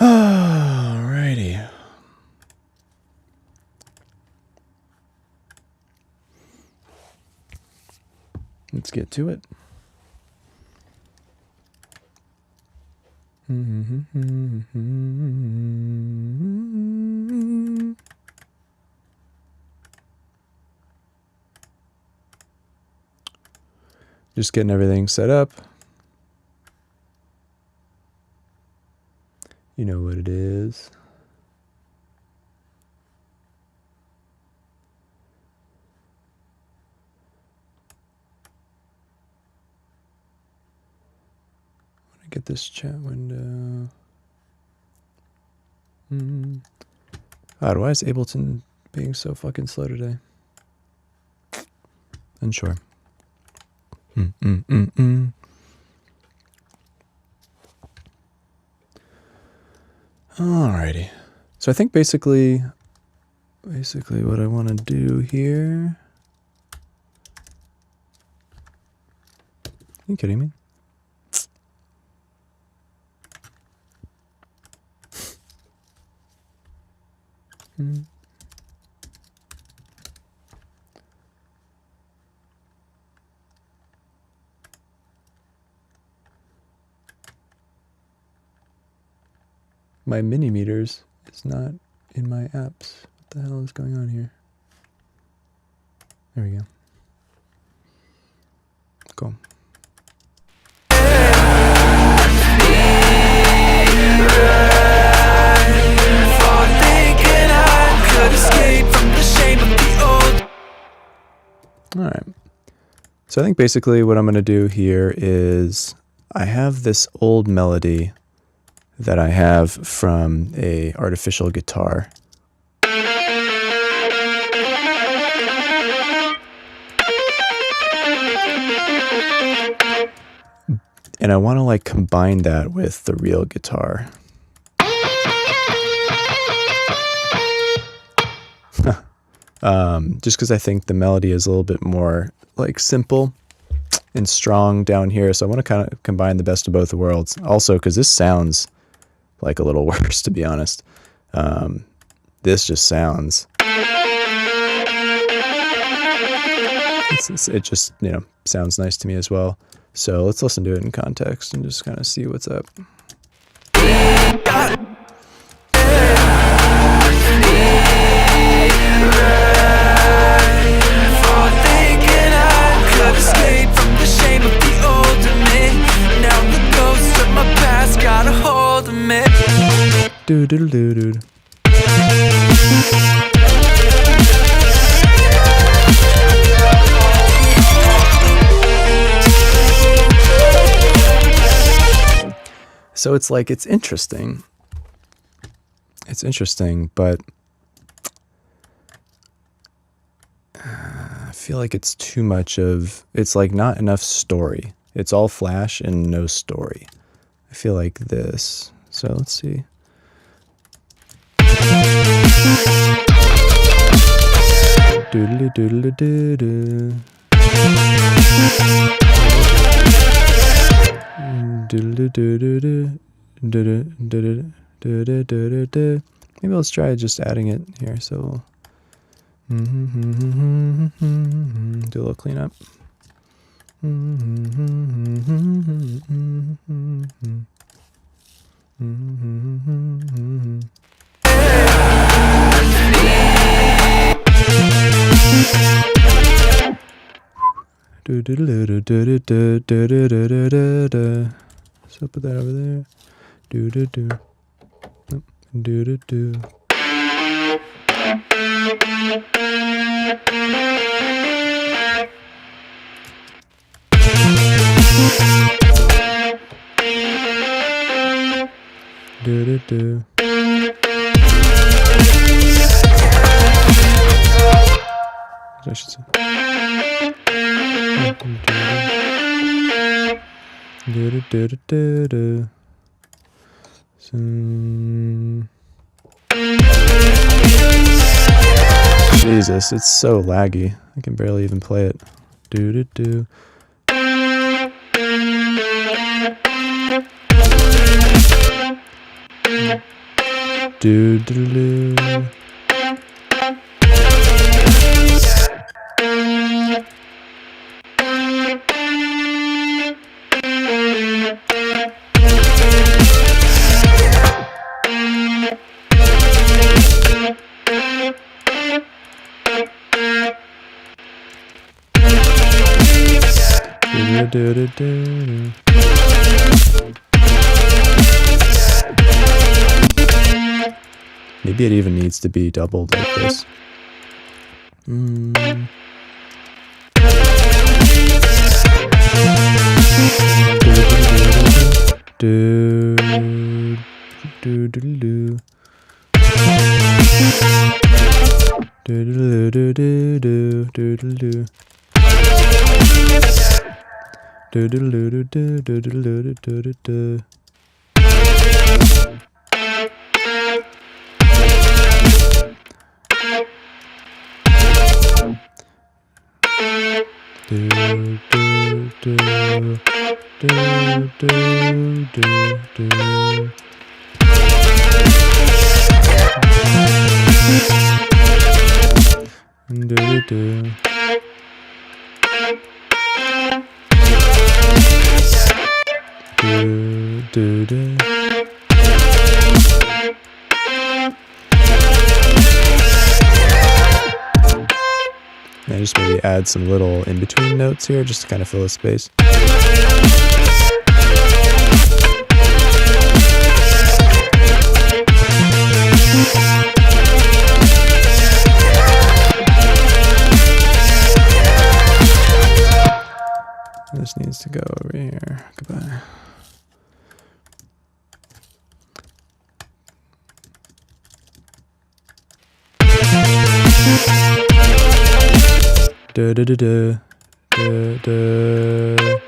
Alrighty. Let's get to it. Just getting everything set up. You know what it is. Get this chat window. God, why is Ableton being so fucking slow today? Unsure. Alrighty. So I think basically what I want to do here. Are you kidding me? My mini meters is not in my apps. What the hell is going on here? There we go. Cool. Alright, so I think basically what I'm going to do here is I have this old melody that I have from a artificial guitar. And I want to like combine that with the real guitar. Just because I think the melody is a little bit more like simple and strong down here. So I want to kind of combine the best of both worlds. Also, because this sounds like a little worse, to be honest. This just sounds... It just, you know, sounds nice to me as well. So let's listen to it in context and just kind of see what's up. Dude. So it's like, it's interesting. It's interesting, but I feel like it's too much of, it's like not enough story. It's all flash and no story. I feel like this. So let's see. Doodly doodly doo doo. Doodly doo doo doo. Maybe let's try just adding it here. So do a little cleanup. So put that over there. I should say. Jesus, it's so laggy. I can barely even play it. Do do do. Do do do. Maybe it even needs to be doubled like this. Do do do do. Do do do do do do do do. Do do do do do do do do do do. Do do do do do do. Do do do. Do do do. I just maybe add some little in-between notes here just to kind of fill a space. This needs to go over here. Goodbye. Da da da da da da.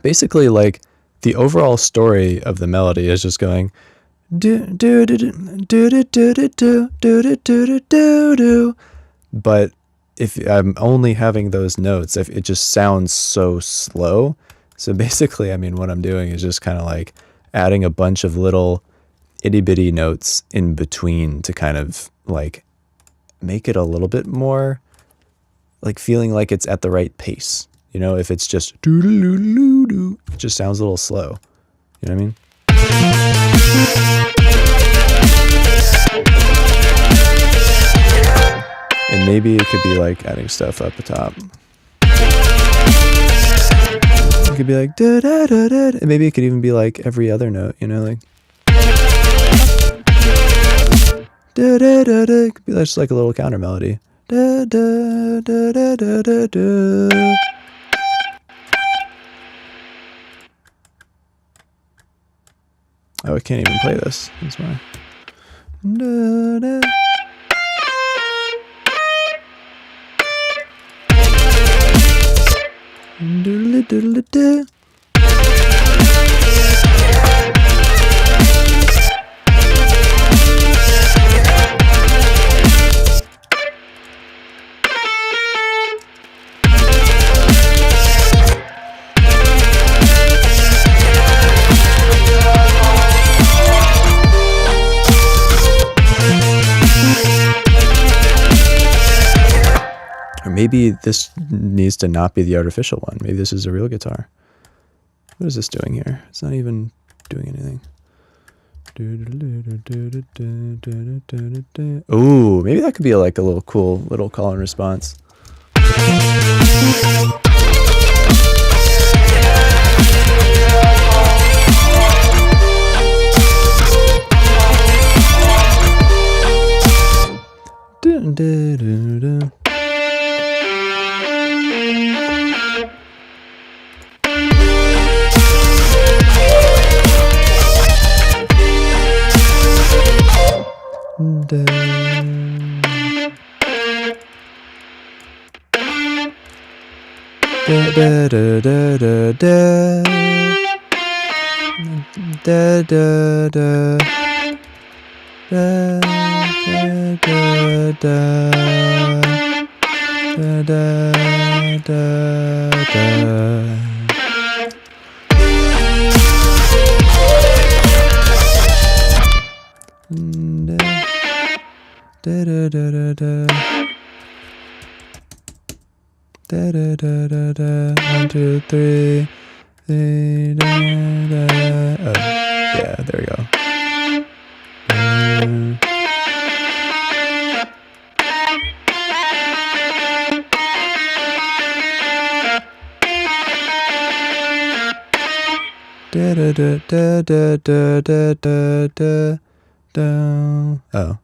Basically, like, the overall story of the melody is just going do do do do do do do do do do do do. But if I'm only having those notes, it just sounds so slow. So basically, I mean, what I'm doing is just kind of like adding a bunch of little itty bitty notes in between to kind of like make it a little bit more like feeling like it's at the right pace. You know, if it's just doo doo doo doo doo, it just sounds a little slow. You know what I mean? And maybe it could be like adding stuff up the top. It could be like da da da da. And maybe it could even be like every other note. You know, like da da da da. It could be just like a little counter melody. Da da da da da da da. Oh, I can't even play this. That's why. Da, da. Doodle doodle doo. Maybe this needs to not be the artificial one. Maybe this is a real guitar. What is this doing here? It's not even doing anything. Ooh, maybe that could be like a little cool little call and response. One, two, three. Yeah, there we go. Oh.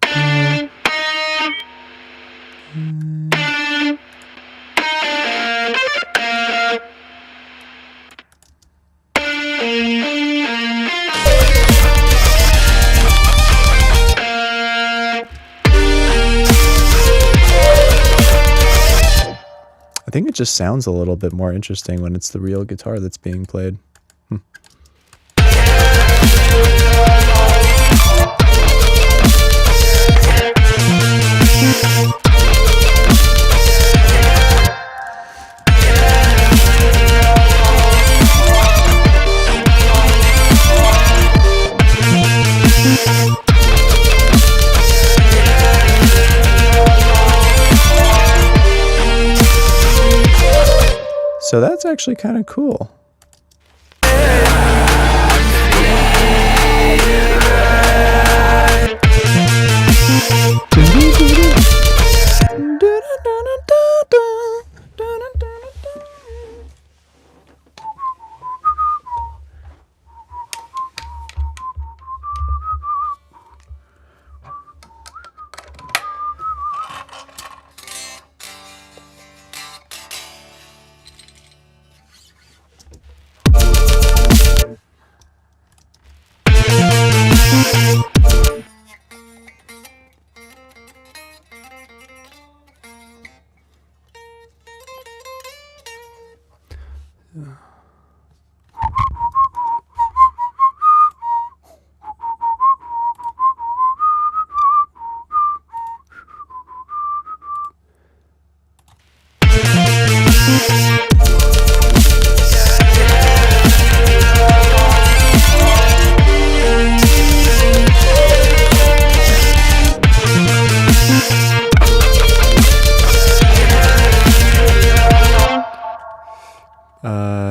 I think it just sounds a little bit more interesting when it's the real guitar that's being played. So that's actually kind of cool.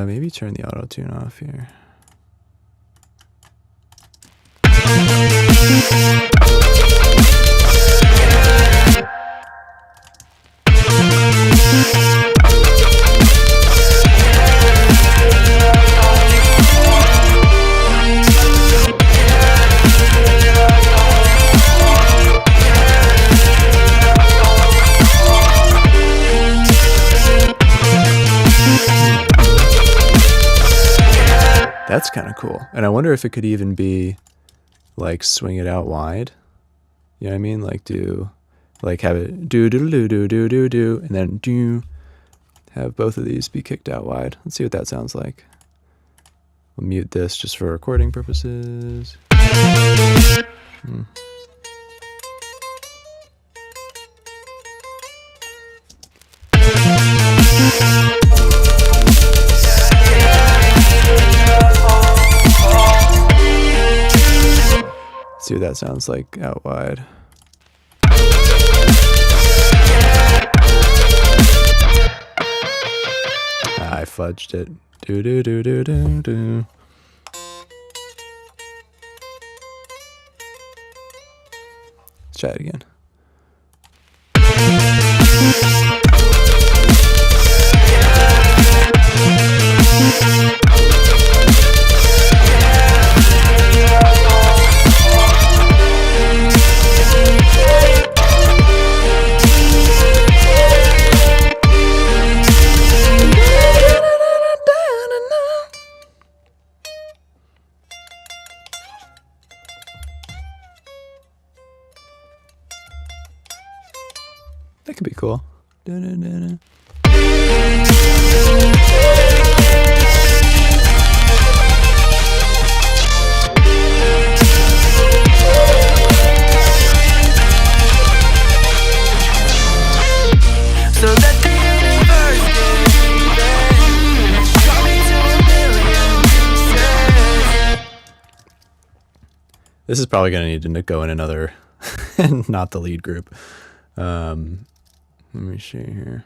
Maybe turn the auto tune off here. That's kind of cool. And I wonder if it could even be like swing it out wide. You know what I mean? Like have it do do do do do do do and then do have both of these be kicked out wide. Let's see what that sounds like. We'll mute this just for recording purposes. See what that sounds like out wide. I fudged it. Do do do do do do. Let's try it again. That could be cool. Da-da-da-da. So let the universe drop me to a million pieces. This is probably going to need to go in another, not the lead group. Let me see here.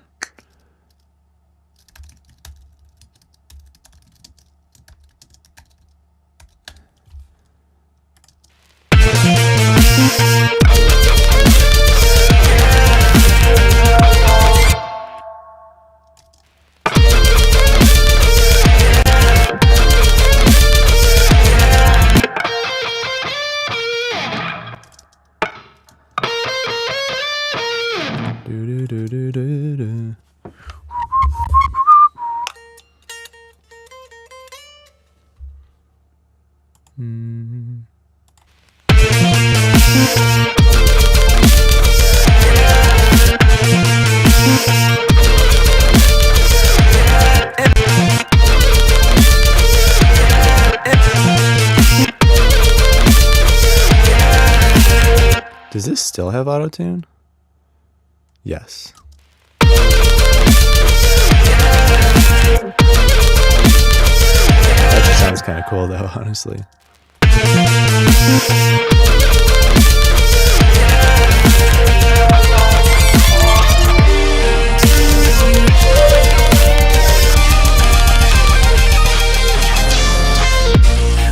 Does this still have auto-tune? Yes. That just sounds kind of cool though, honestly.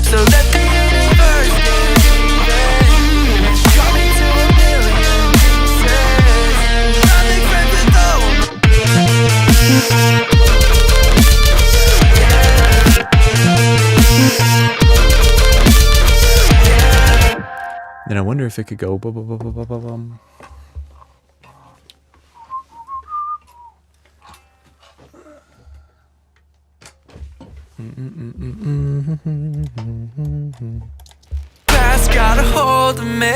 So let the universe drop me to a million pieces. Nothing friends Then I wonder if it could go bum. past got a hold of me.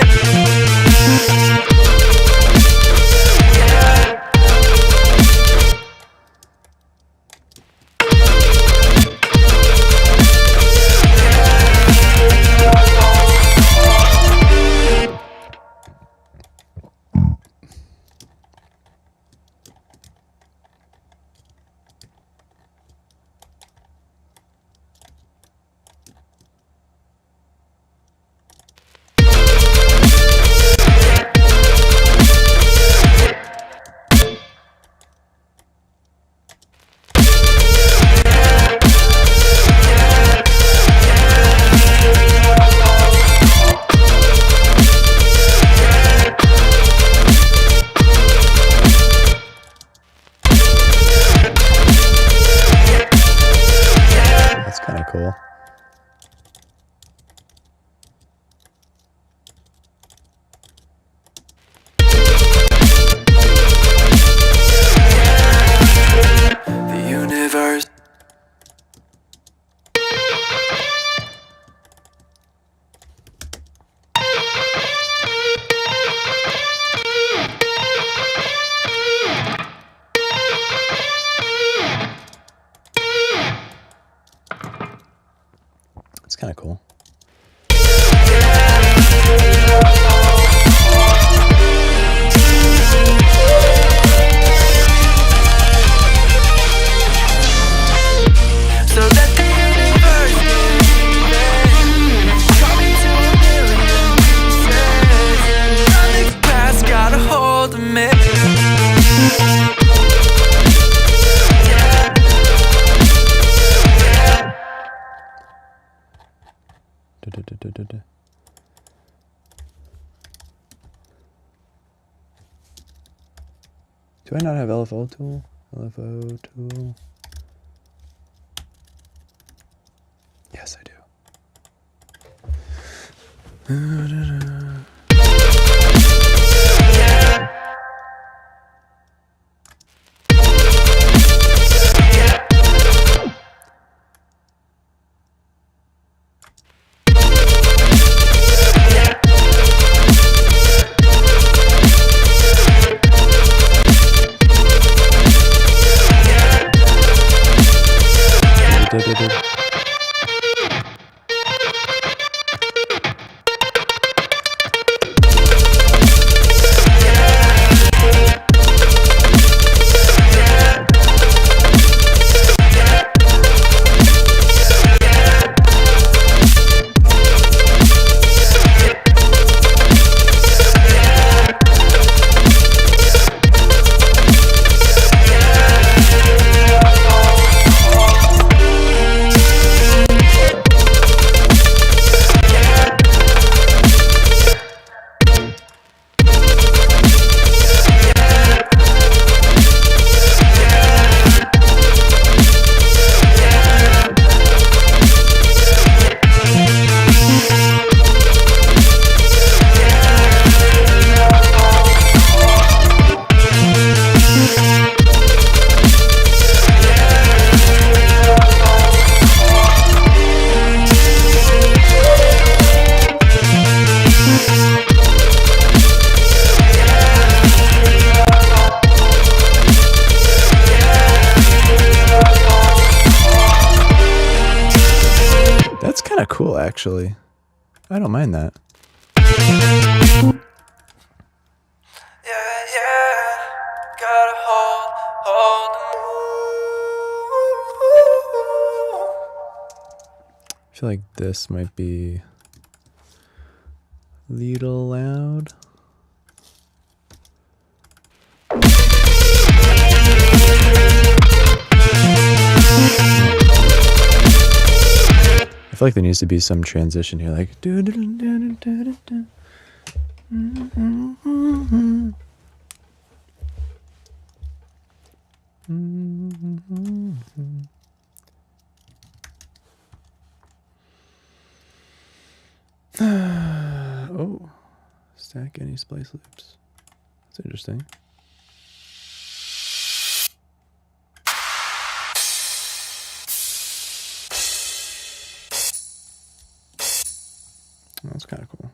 That's kind of cool. The universe. It's kind of cool. So let the universe drop me to a million pieces. Nothing's past got a hold of me. Da-da-da-da-da. Do I not have LFO tool? LFO tool. Yes, I do. kind of cool, actually. I don't mind that. Gotta hold I feel like this might be a little loud. I feel like there needs to be some transition here, like oh, stack any splice loops. That's interesting. That's kind of cool.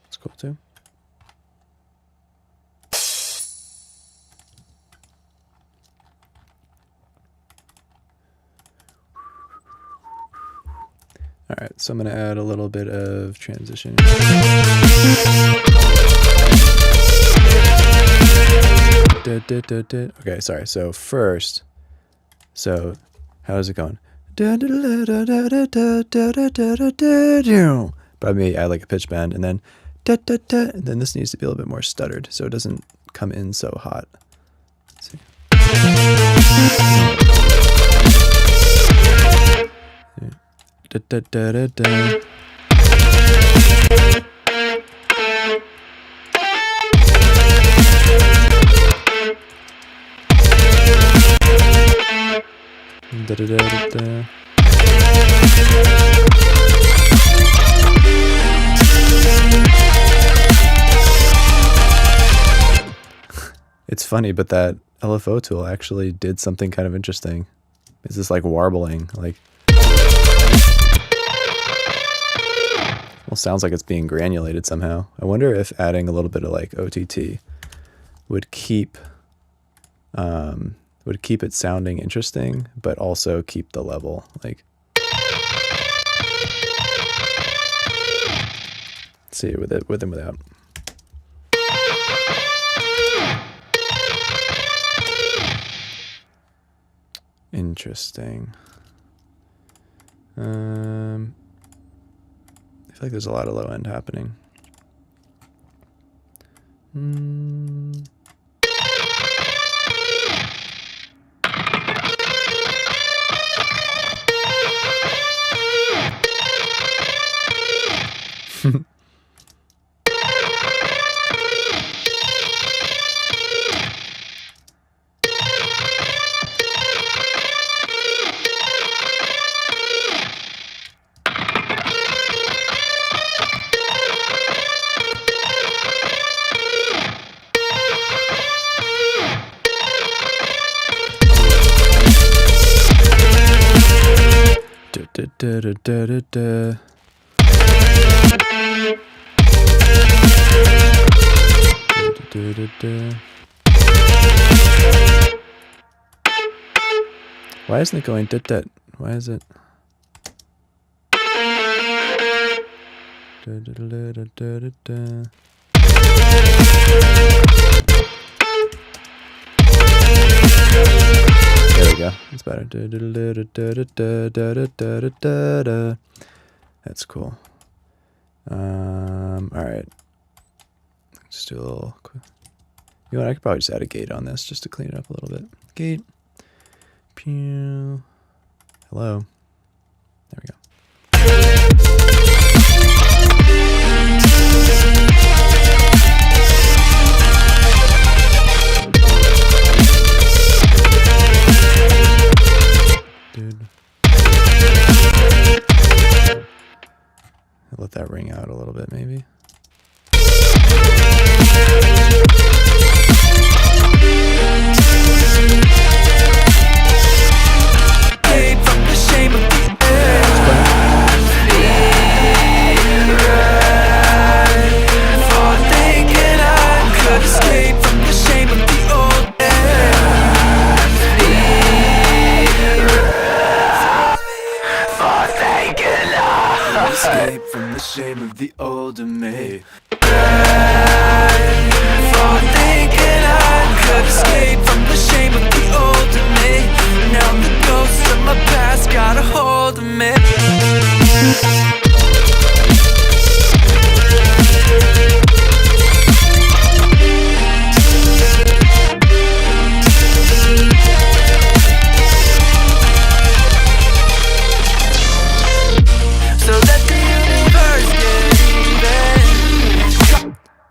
That's cool too. All right, so I'm going to add a little bit of transition. Okay, sorry. So first, how is it going? Probably add like a pitch bend, and then this needs to be a little bit more stuttered, so it doesn't come in so hot. Let's see. It's funny, but that LFO tool actually did something kind of interesting. It's just like warbling, like. Well, sounds like it's being granulated somehow. I wonder if adding a little bit of like OTT would keep it sounding interesting, but also keep the level. Like, let's see it with and without. Interesting. I feel like there's a lot of low end happening. Why isn't it going dit? Why is it? There we go. It's better. That's cool. All right. Just do a little. You know what? I could probably just add a gate on this just to clean it up a little bit. Gate. Pew. Hello. There we go. Dude. I'll let that ring out a little bit, maybe. from the shame of the air. shame of the older me. For thinking I could escape from the shame of the older me. Now the ghosts of my past got a hold of me.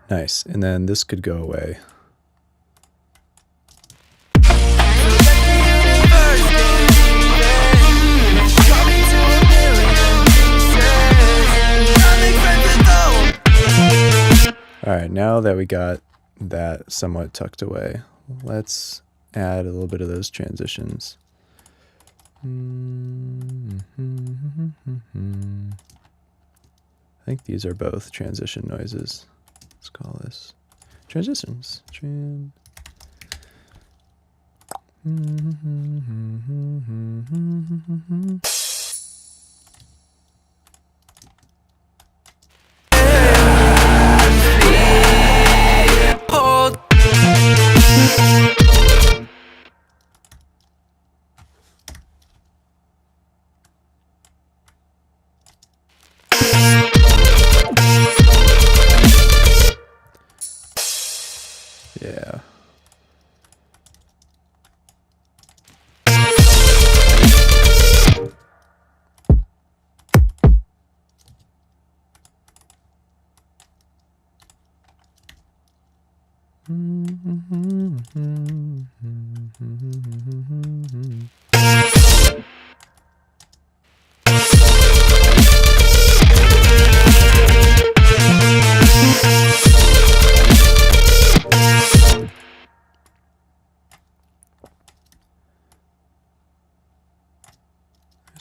Nice, and then this could go away. Alright, now that we got that somewhat tucked away, let's add a little bit of those transitions. I think these are both transition noises. Let's call this transitions. Yeah.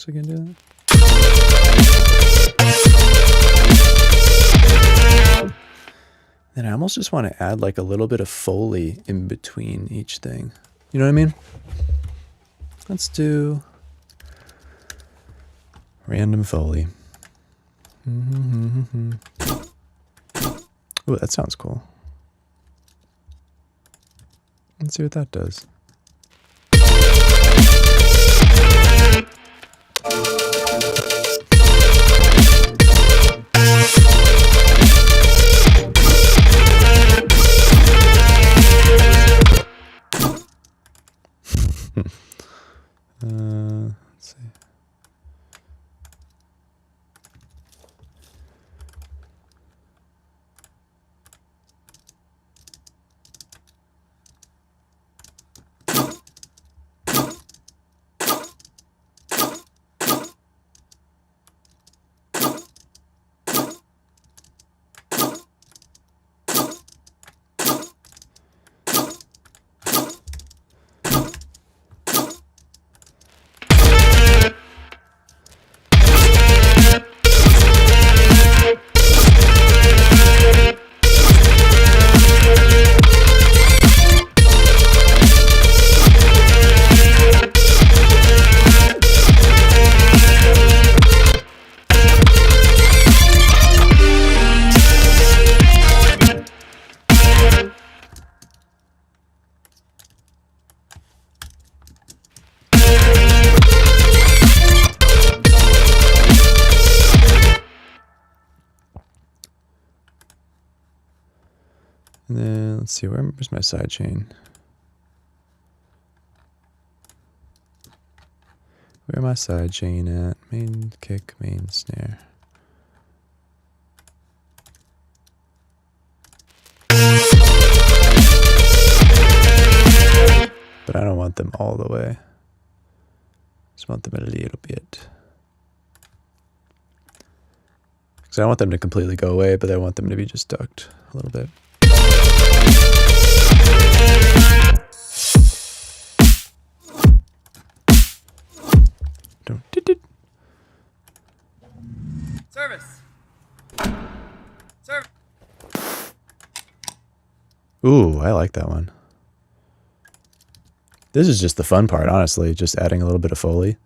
I can do that. Then I almost just want to add like a little bit of Foley in between each thing. You know what I mean? Let's do random Foley. Ooh, that sounds cool. Let's see what that does. Let's see. And then let's see, where's my side chain? Where my side chain at? Main kick, main snare. But I don't want them all the way. Just want them a little bit. Because I don't want them to completely go away, but I want them to be just ducked a little bit. Service. Service. Ooh, I like that one. This is just the fun part, honestly, just adding a little bit of Foley.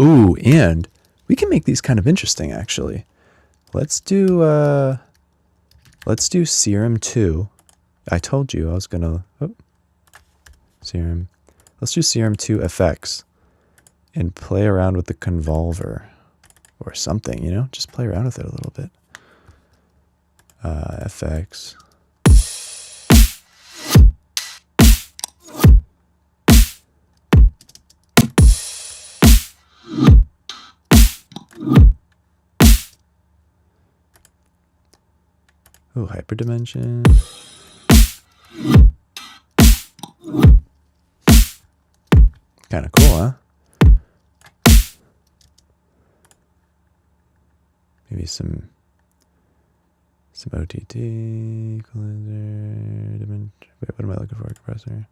Ooh, and we can make these kind of interesting, actually. Let's do Serum 2. I told you I was gonna... Oh, Serum. Let's do Serum 2 effects and play around with the convolver or something, you know? Just play around with it a little bit. FX. Oh, hyperdimension. Kind of cool, huh? Maybe some OTT, equalizer, dimension. Wait, what am I looking for? Compressor.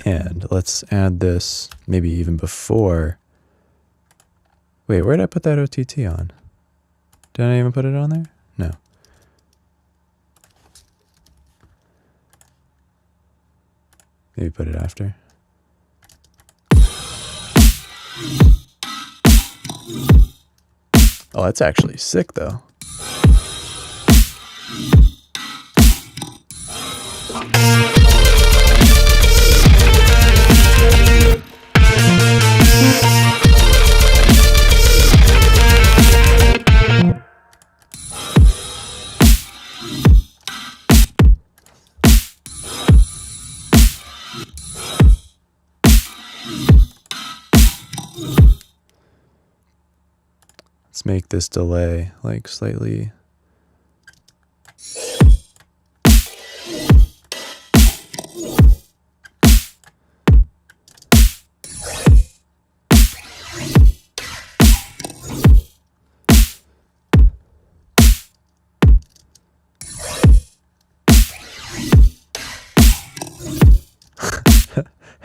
And let's add this maybe even before. Wait, where did I put that OTT on? Did I even put it on there? No. Maybe put it after. Oh, that's actually sick though. Let's make this delay like slightly.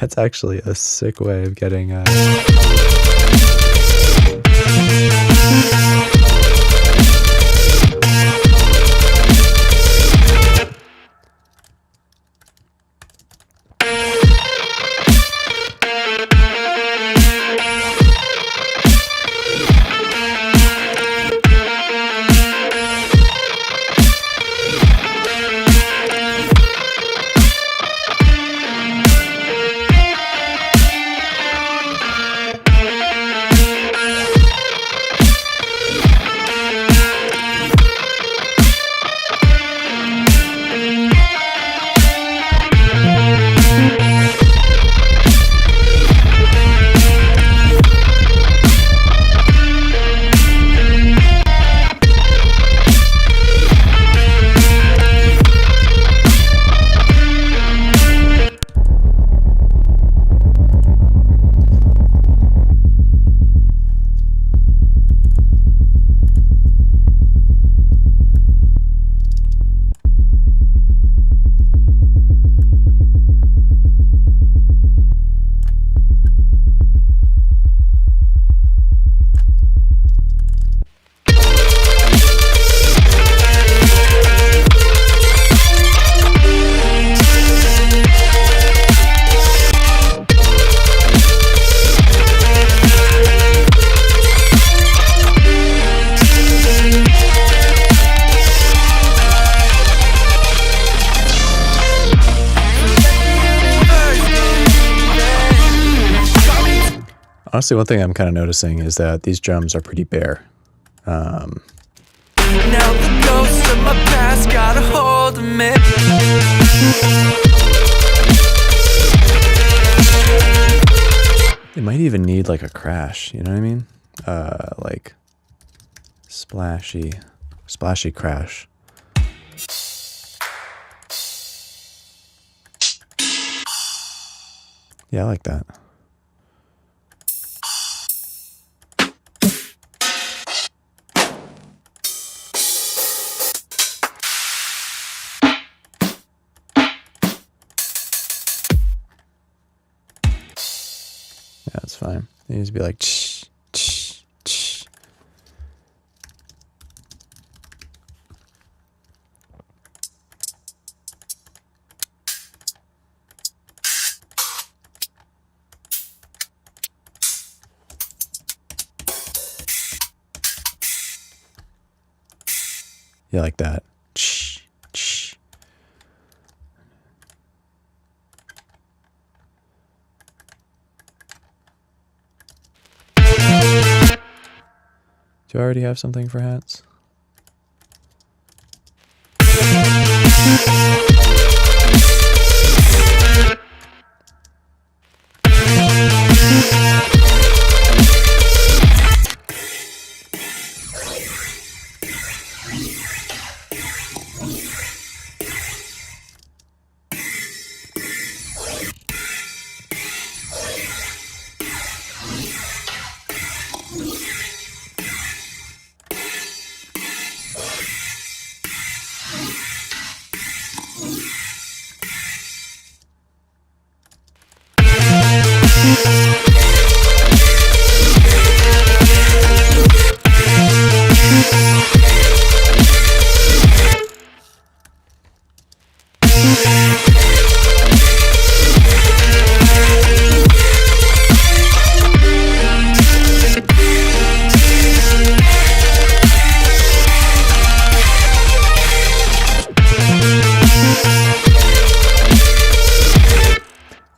That's actually a sick way of getting Honestly, one thing I'm kind of noticing is that these drums are pretty bare. Now the ghost of my past got a hold of me. It might even need like a crash, you know what I mean? Like splashy crash. Yeah, I like that. fine. It needs to be like ch, ch, ch. Yeah, like that. Ch, ch. Do I already have something for hats?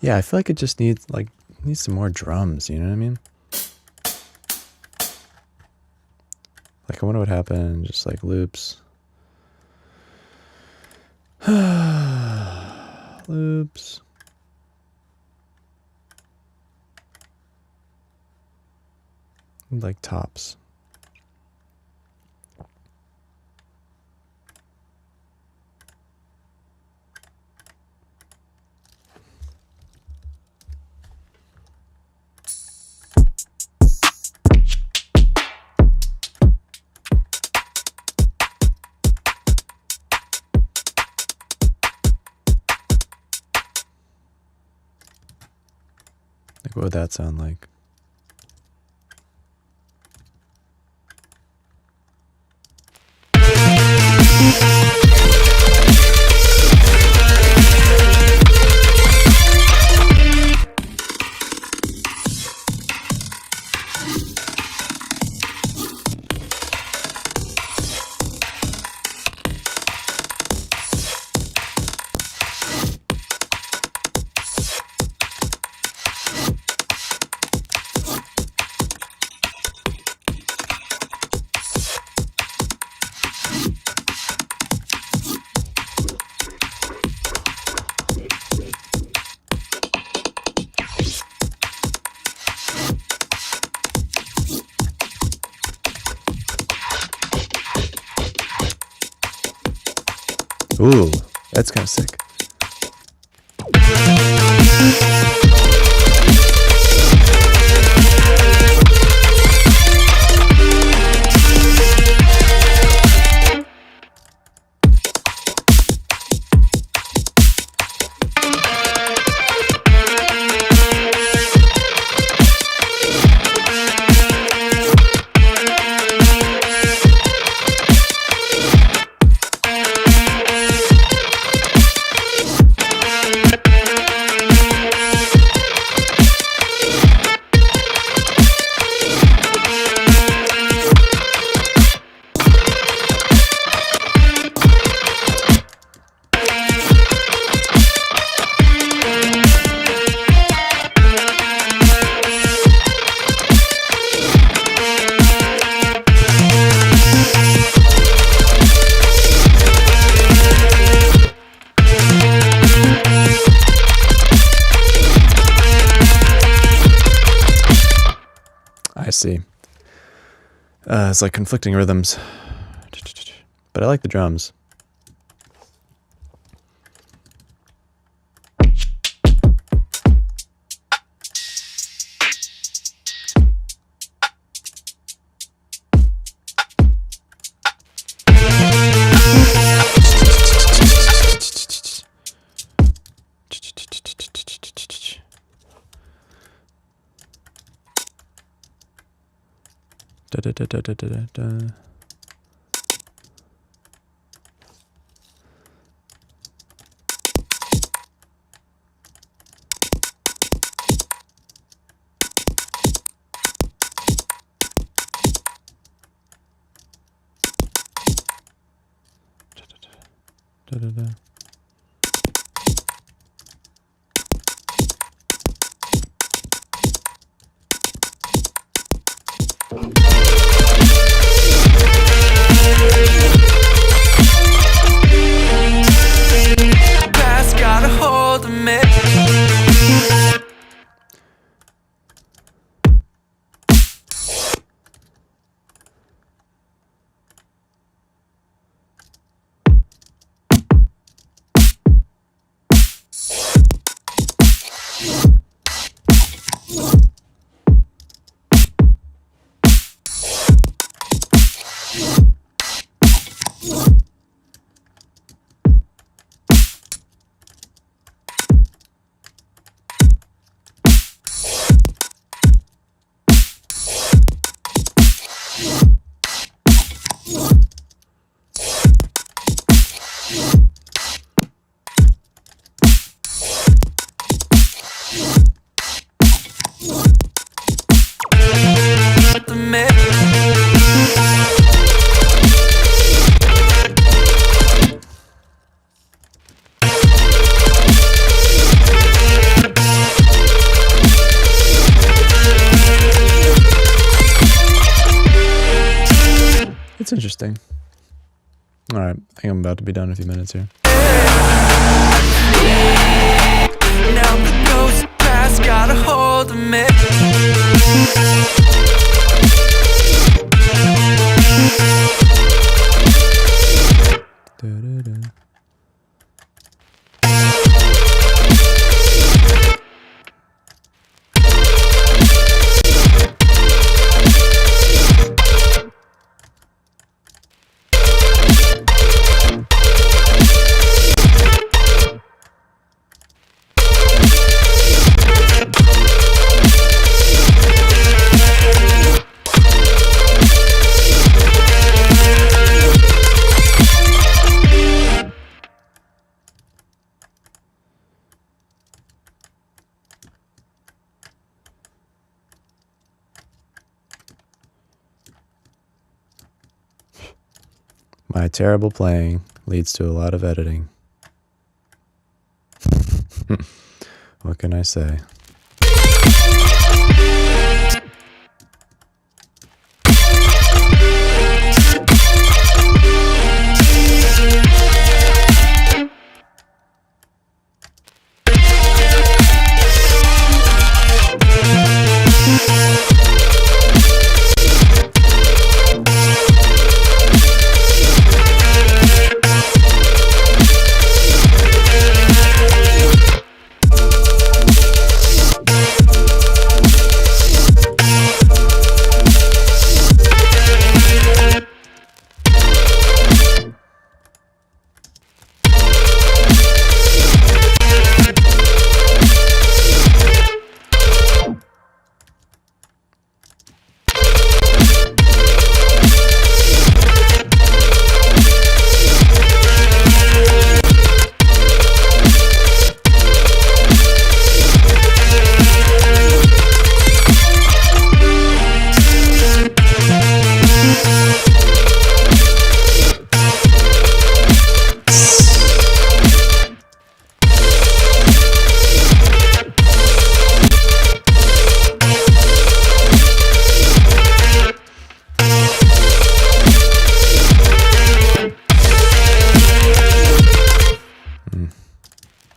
Yeah, I feel like it just needs some more drums, you know what I mean? Like I wonder what happened, just like loops. Loops. Like tops. Like, what would that sound like? Ooh, that's kind of sick. I see. It's like conflicting rhythms. But I like the drums. Da, da, da, da, da, da, da. Da, da, da. Past got a hold of me. The mix. It's interesting. All right, I think I'm about to be done in a few minutes here. Now the ghost past got a hold of me. Da, da, da. My terrible playing leads to a lot of editing. What can I say?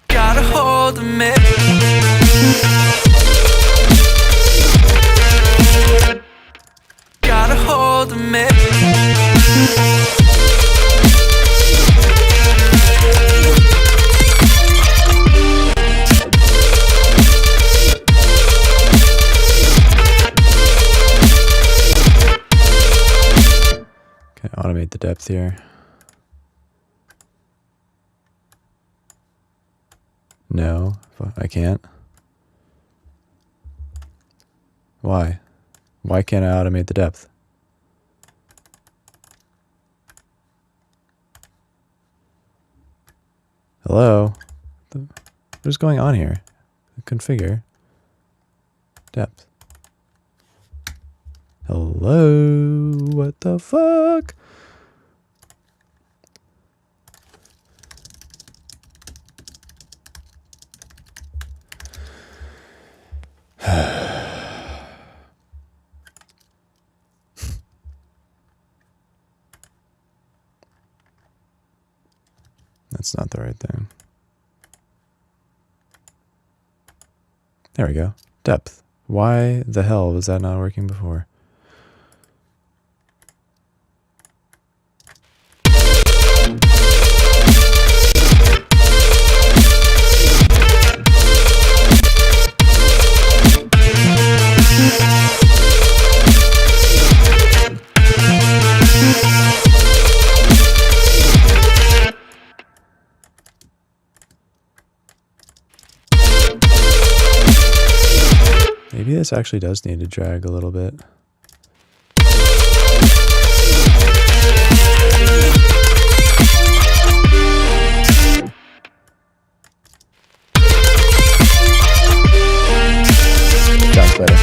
Got a hold of me. Got a hold of me. Can I automate the depth here? No, I can't. Why? Why can't I automate the depth? Hello? What is going on here? Configure. Depth. Hello? What the fuck? That's not the right thing. There we go. Depth. Why the hell was that not working before? Maybe this actually does need to drag a little bit. Sounds better.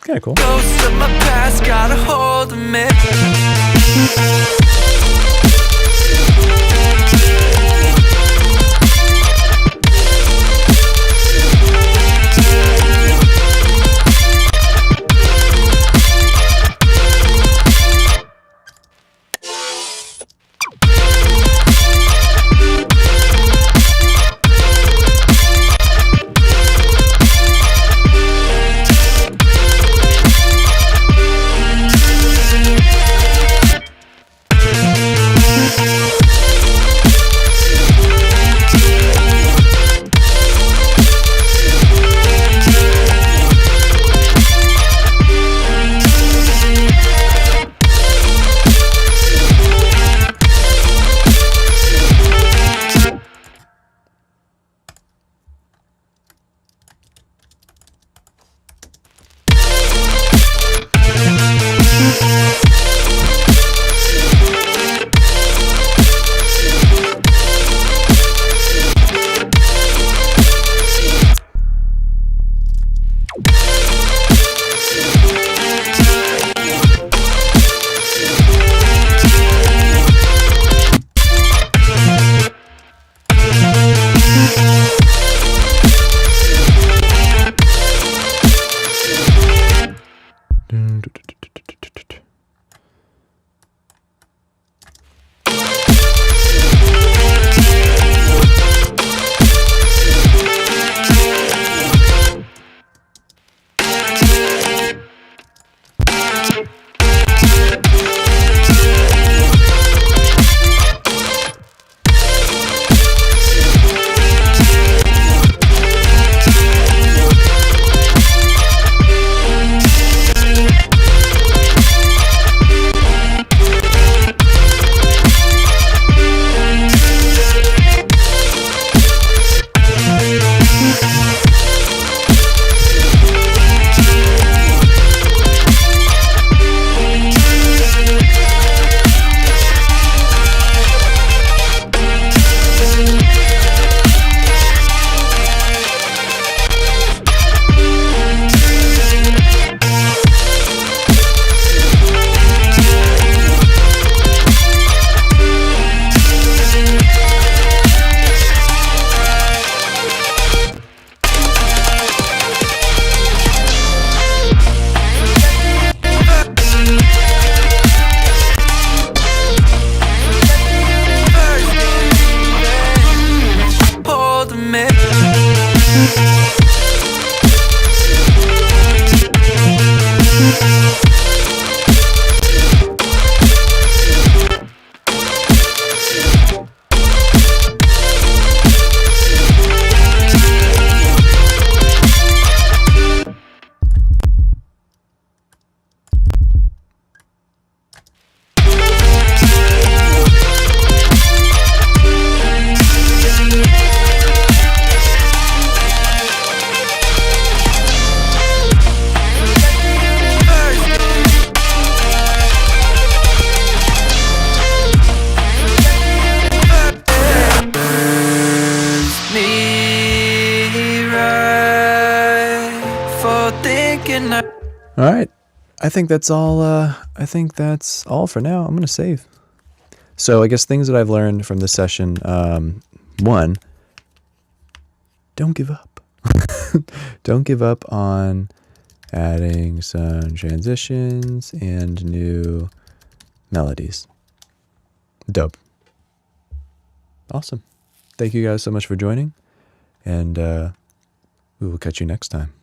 Kinda cool. Ghosts of my past got a hold of me. and I All right. I think that's all. I think that's all for now. I'm gonna save. So I guess things that I've learned from this session. One, don't give up. Don't give up on adding some transitions and new melodies. Dope. Awesome. Thank you guys so much for joining, and we will catch you next time.